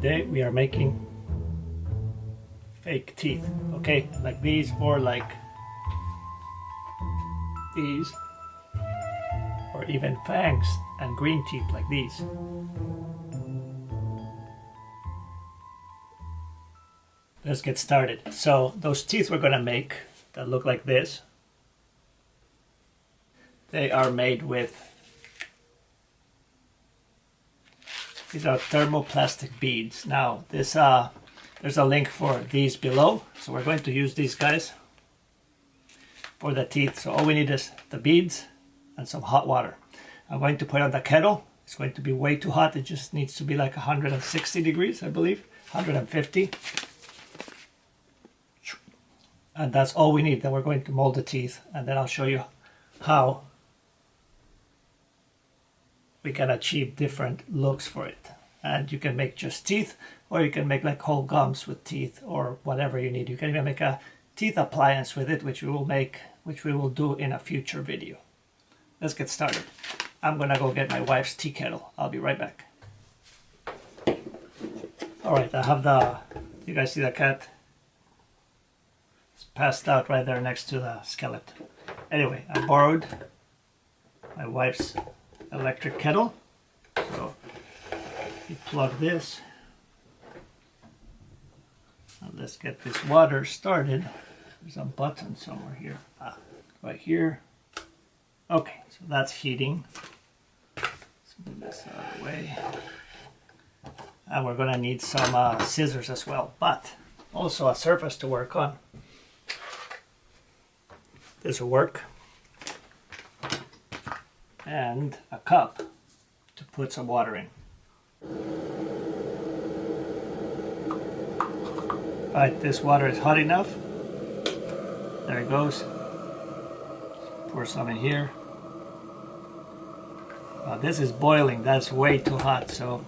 Today we are making fake teeth, okay, like these or like these, or even fangs and green teeth like these. Let's get started. So those teeth we're gonna make that look like this, they are made with, these are thermoplastic beads. Now this there's a link for these below, so we're going to use these guys for the teeth. So all we need is the beads and some hot water. I'm going to put on the kettle. It's going to be way too hot. It just needs to be like 160 degrees, I believe, 150. And that's all we need. Then we're going to mold the teeth, and then I'll show you how we can achieve different looks for it. And you can make just teeth, or you can make like whole gums with teeth, or whatever you need. You can even make a teeth appliance with it, which we will do in a future video. Let's get started. I'm gonna go get my wife's tea kettle. I'll be right back. All right, I have you guys see the cat? It's passed out right there next to the skeleton. Anyway, I borrowed my wife's electric kettle. So you plug this. Now let's get this water started. There's a button somewhere here. Right here. Okay, so that's heating. Let's move this out of the way. And we're gonna need some scissors as well, but also a surface to work on. This will work. And a cup to put some water in. Alright, this water is hot enough. There it goes. Pour some in here. This is boiling. That's way too hot, so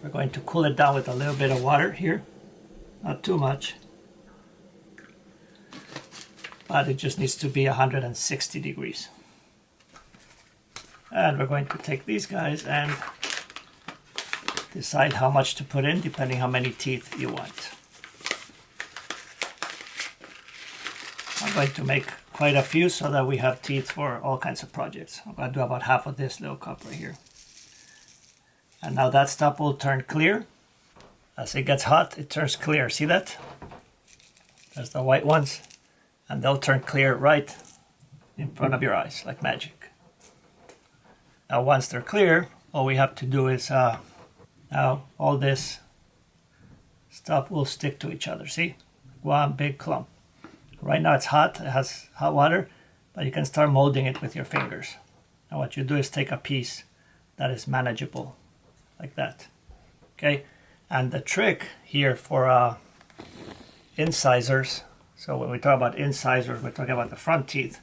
we're going to cool it down with a little bit of water here. Not too much. But it just needs to be 160 degrees. And we're going to take these guys and decide how much to put in, depending how many teeth you want. I'm going to make quite a few so that we have teeth for all kinds of projects. I'm going to do about half of this little cup right here. And now that stuff will turn clear. As it gets hot, it turns clear. See that? There's the white ones. And they'll turn clear right in front of your eyes, like magic. Now once they're clear, all we have to do is, now all this stuff will stick to each other, see? One big clump. Right now it's hot, it has hot water, but you can start molding it with your fingers. Now what you do is take a piece that is manageable, like that. Okay? And the trick here for incisors, so when we talk about incisors, we're talking about the front teeth.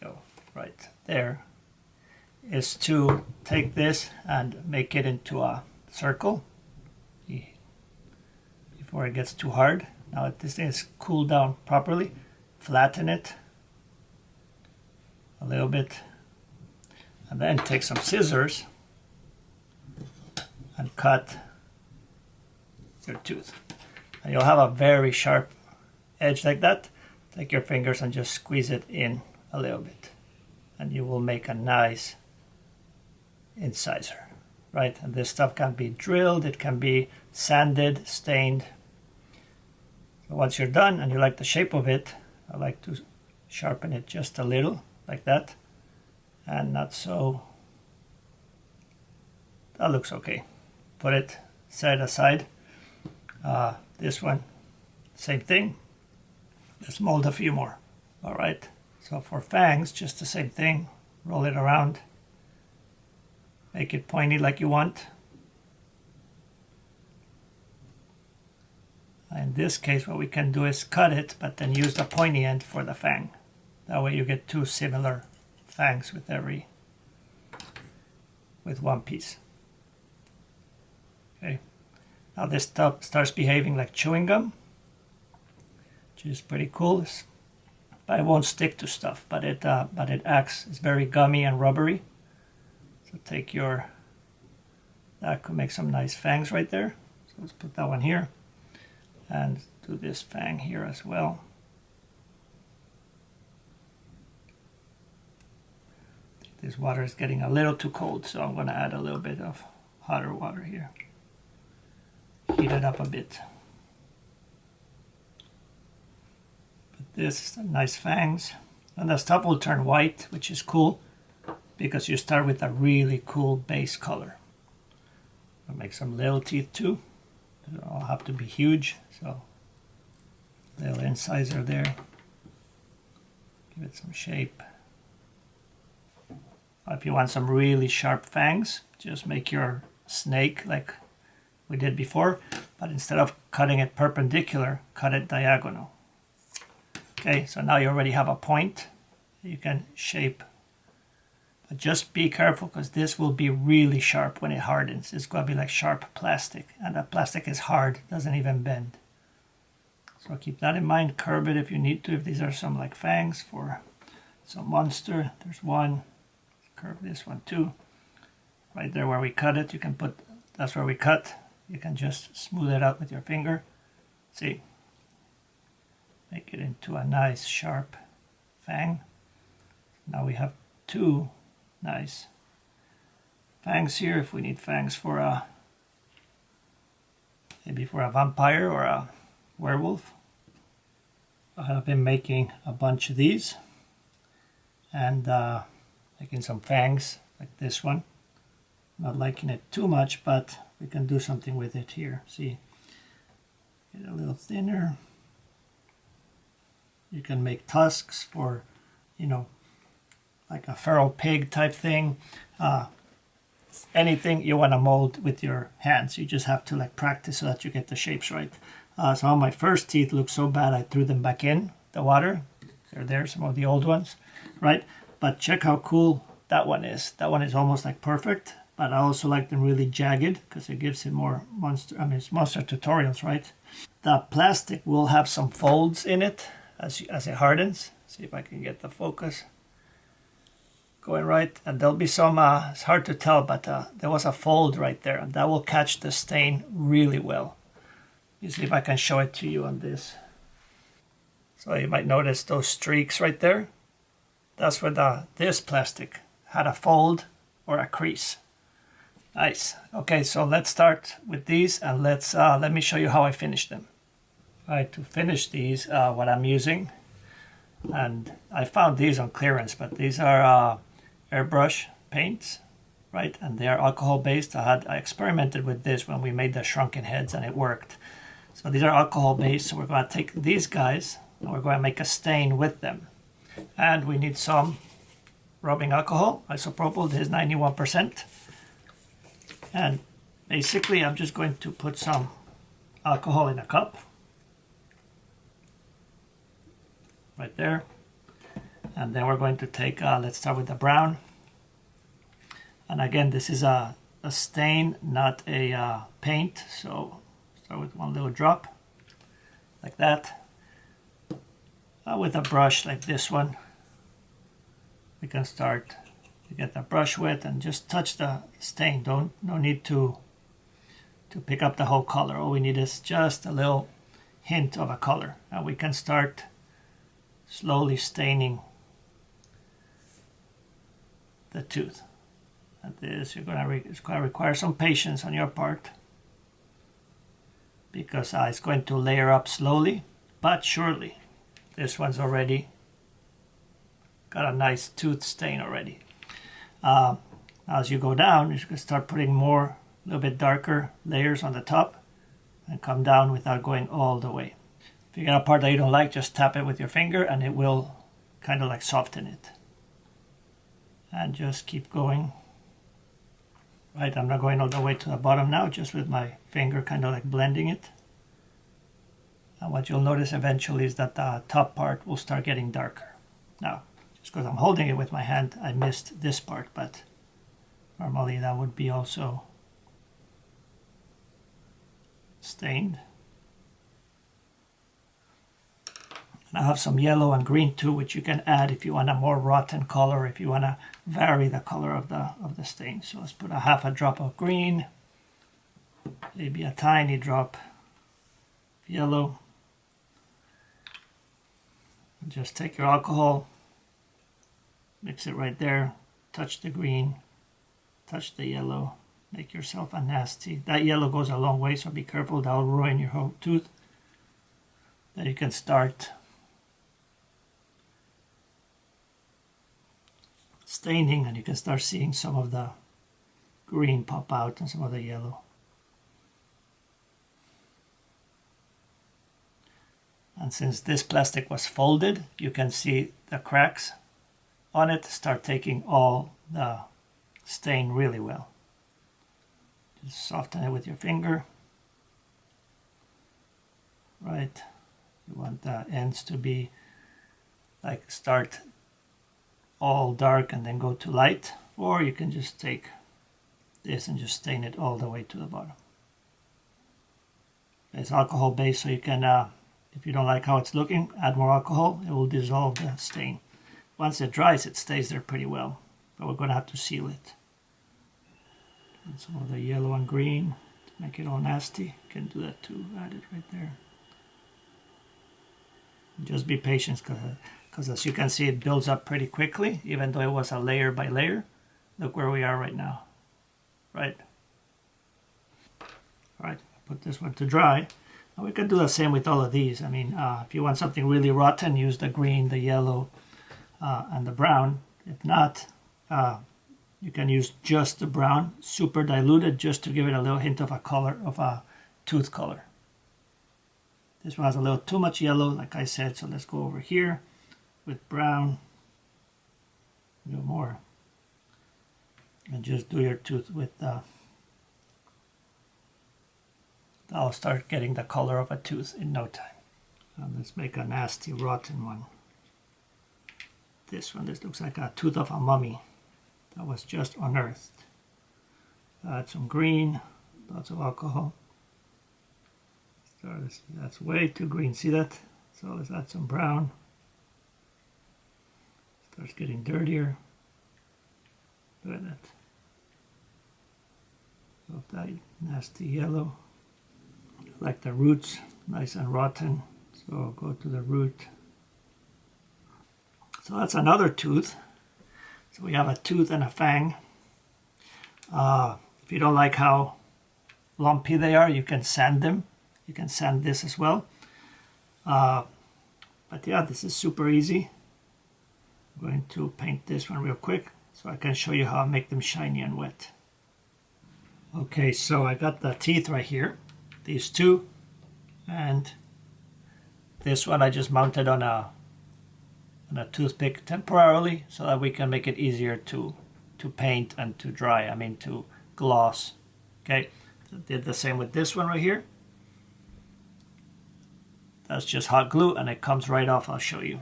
Go right there. Is to take this and make it into a circle before it gets too hard. Now this thing is cooled down properly. Flatten it a little bit, and then take some scissors and cut your tooth. And you'll have a very sharp edge like that. Take your fingers and just squeeze it in a little bit, and you will make a nice incisor, right? And this stuff can be drilled, it can be sanded, stained. So once you're done and you like the shape of it, I like to sharpen it just a little, like that, and not so. That looks okay. Put it, set it aside. This one, same thing. Let's mold a few more. All right, so for fangs, just the same thing. Roll it around. Make it pointy like you want. In this case, what we can do is cut it, but then use the pointy end for the fang. That way you get two similar fangs with one piece. Okay. Now this stuff starts behaving like chewing gum, which is pretty cool. But it won't stick to stuff, but it acts, it's very gummy and rubbery. So take That could make some nice fangs right there. So let's put that one here and do this fang here as well. This water is getting a little too cold, so I'm going to add a little bit of hotter water here. Heat it up a bit. But this is some nice fangs. And the stuff will turn white, which is cool, because you start with a really cool base color. I'll make some little teeth too. They don't all have to be huge, so little incisor there. Give it some shape. If you want some really sharp fangs, just make your snake like we did before, but instead of cutting it perpendicular, cut it diagonal. Okay, so now you already have a point you can shape. But just be careful, because this will be really sharp when it hardens. It's going to be like sharp plastic, and that plastic is hard, doesn't even bend. So keep that in mind. Curve it if you need to, if these are some like fangs for some monster. There's one. Curve this one too. Right there where we cut it, you can put, that's where we cut. You can just smooth it out with your finger. See? Make it into a nice sharp fang. Now we have two nice fangs here. If we need fangs for a, maybe for a vampire or a werewolf. I've been making a bunch of these and making some fangs like this one. Not liking it too much, but we can do something with it here. See, get a little thinner. You can make tusks for, you know, like a feral pig type thing. Anything you want to mold with your hands. You just have to like practice so that you get the shapes right. Some of my first teeth look so bad I threw them back in the water. They're there, some of the old ones, right? But check how cool that one is. That one is almost like perfect, but I also like them really jagged because it gives it more monster, I mean it's monster tutorials, right? The plastic will have some folds in it as it hardens. See if I can get the focus going right. And there'll be some, it's hard to tell, but there was a fold right there, and that will catch the stain really well. You see if I can show it to you on this. So you might notice those streaks right there. That's where this plastic had a fold or a crease. Nice. Okay, so let's start with these, and let me show you how I finish them. All right, to finish these, what I'm using, and I found these on clearance, but these are Airbrush paints, right? And they are alcohol based. I experimented with this when we made the shrunken heads, and it worked. So these are alcohol based. So we're going to take these guys and we're going to make a stain with them. And we need some rubbing alcohol, isopropyl. This is 91%. And basically I'm just going to put some alcohol in a cup. Right there. And then we're going to take, let's start with the brown. And again, this is a stain, not a paint. So start with one little drop, like that. With a brush like this one, we can start to get the brush wet and just touch the stain. No need to pick up the whole color. All we need is just a little hint of a color, and we can start slowly staining the tooth. And this it's going to require some patience on your part, because it's going to layer up slowly but surely. This one's already got a nice tooth stain already. As you go down, you can start putting more, a little bit darker layers on the top and come down without going all the way. If you get a part that you don't like, just tap it with your finger and it will kind of like soften it. And just keep going. Right, I'm not going all the way to the bottom now, just with my finger kind of like blending it. And what you'll notice eventually is that the top part will start getting darker. Now, just because I'm holding it with my hand, I missed this part, but normally that would be also stained. And I have some yellow and green too, which you can add if you want a more rotten color, if you want to vary the color of the stain. So let's put a half a drop of green, maybe a tiny drop of yellow. And just take your alcohol, mix it right there, touch the green, touch the yellow, make yourself a nasty. That yellow goes a long way, so be careful, that'll ruin your whole tooth. Then you can start staining, and you can start seeing some of the green pop out and some of the yellow. And since this plastic was folded, you can see the cracks on it start taking all the stain really well. Just soften it with your finger. Right. You want the ends to be like start all dark and then go to light, or you can just take this and just stain it all the way to the bottom. It's alcohol based, so you can, if you don't like how it's looking, add more alcohol. It will dissolve the stain. Once it dries, it stays there pretty well, but we're going to have to seal it. And some of the yellow and green to make it all nasty. You can do that too, add it right there. Just be patient, because as you can see, it builds up pretty quickly, even though it was a layer by layer. Look where we are right now. Right? Alright, put this one to dry. Now we can do the same with all of these. I mean, if you want something really rotten, use the green, the yellow, and the brown. If not, you can use just the brown, super diluted, just to give it a little hint of a color, of a tooth color. This one has a little too much yellow, like I said, so let's go over here with brown. Do more. And just do your tooth with that'll start getting the color of a tooth in no time. And let's make a nasty rotten one. This one, this looks like a tooth of a mummy that was just unearthed. Add some green, lots of alcohol. That's way too green, see that? So let's add some brown. Starts getting dirtier. Look at that. Of that nasty yellow. Like the roots, nice and rotten. So go to the root. So that's another tooth. So we have a tooth and a fang. If you don't like how lumpy they are, you can sand them. You can sand this as well. But yeah, this is super easy. I'm going to paint this one real quick so I can show you how I make them shiny and wet. Okay, so I got the teeth right here. These two. And this one I just mounted on a toothpick temporarily so that we can make it easier to paint and to dry. I mean to gloss. Okay, so did the same with this one right here. That's just hot glue and it comes right off. I'll show you.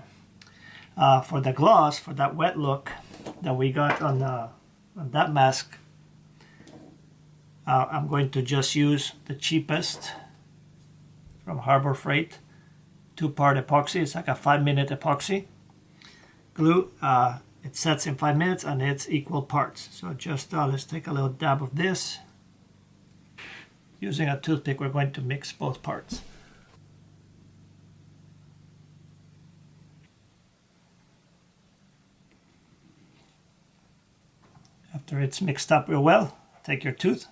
For the gloss, for that wet look that we got on that mask, I'm going to just use the cheapest from Harbor Freight 2-part epoxy. It's like a 5-minute epoxy glue. It sets in 5 minutes and it's equal parts. So just let's take a little dab of this. Using a toothpick, we're going to mix both parts. After it's mixed up real well, take your tooth.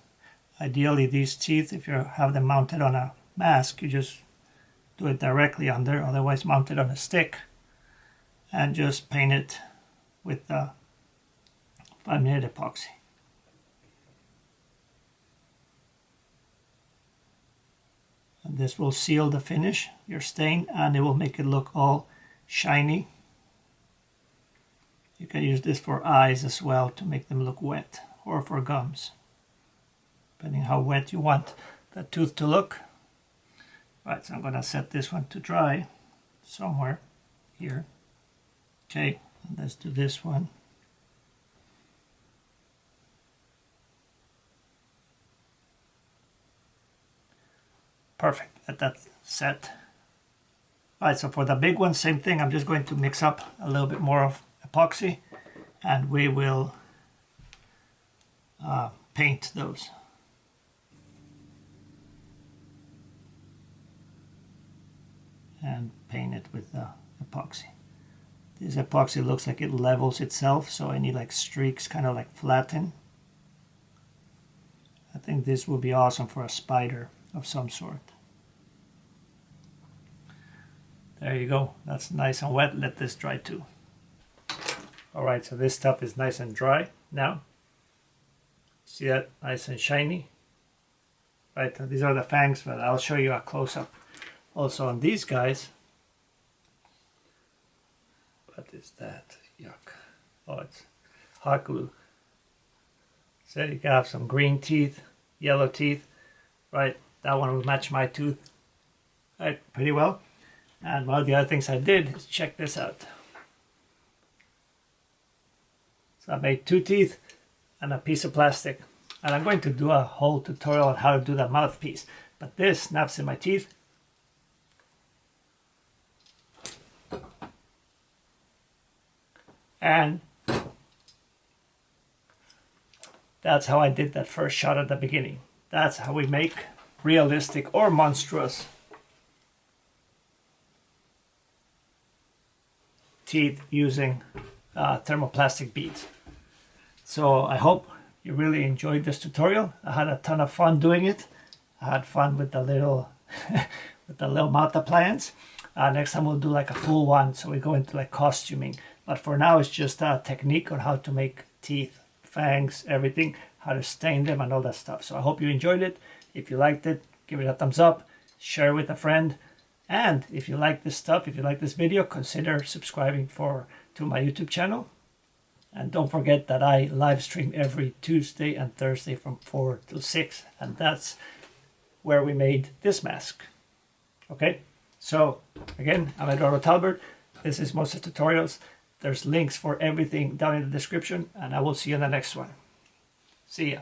Ideally these teeth, if you have them mounted on a mask, you just do it directly on there, otherwise mount it on a stick and just paint it with the 5-minute epoxy. And this will seal the finish, your stain, and it will make it look all shiny. You can use this for eyes as well to make them look wet, or for gums, depending how wet you want the tooth to look. Right, so I'm going to set this one to dry somewhere here. Okay, and let's do this one. Perfect, let that set. Alright, so for the big one, same thing. I'm just going to mix up a little bit more of epoxy and we will paint those. and paint it with the epoxy. This epoxy looks like it levels itself, so any like streaks kind of like flatten. I think this will be awesome for a spider of some sort. There you go, that's nice and wet. Let this dry too. Alright, so this stuff is nice and dry now. See that? Nice and shiny. Right, these are the fangs, but I'll show you a close-up also on these guys. What is that? Yuck. Oh, it's hot glue. So you can have some green teeth, yellow teeth. Right, that one will match my tooth. Right, pretty well. And one of the other things I did is check this out. So I made 2 teeth and a piece of plastic. And I'm going to do a whole tutorial on how to do the mouthpiece. But this snaps in my teeth. And that's how I did that first shot at the beginning. That's how we make realistic or monstrous teeth using thermoplastic beads. So I hope you really enjoyed this tutorial. I had a ton of fun doing it. I had fun with the little with the little mouth appliance. Next time we'll do like a full one, so we go into like costuming. But for now it's just a technique on how to make teeth, fangs, everything, how to stain them and all that stuff. So I hope you enjoyed it. If you liked it, give it a thumbs up, share with a friend. And if you like this stuff, if you like this video, consider subscribing to my YouTube channel. And don't forget that I live stream every Tuesday and Thursday from 4 till 6. And that's where we made this mask. Okay, so again, I'm Eduardo Talbert. This is Moses Tutorials. There's links for everything down in the description. And I will see you in the next one. See ya.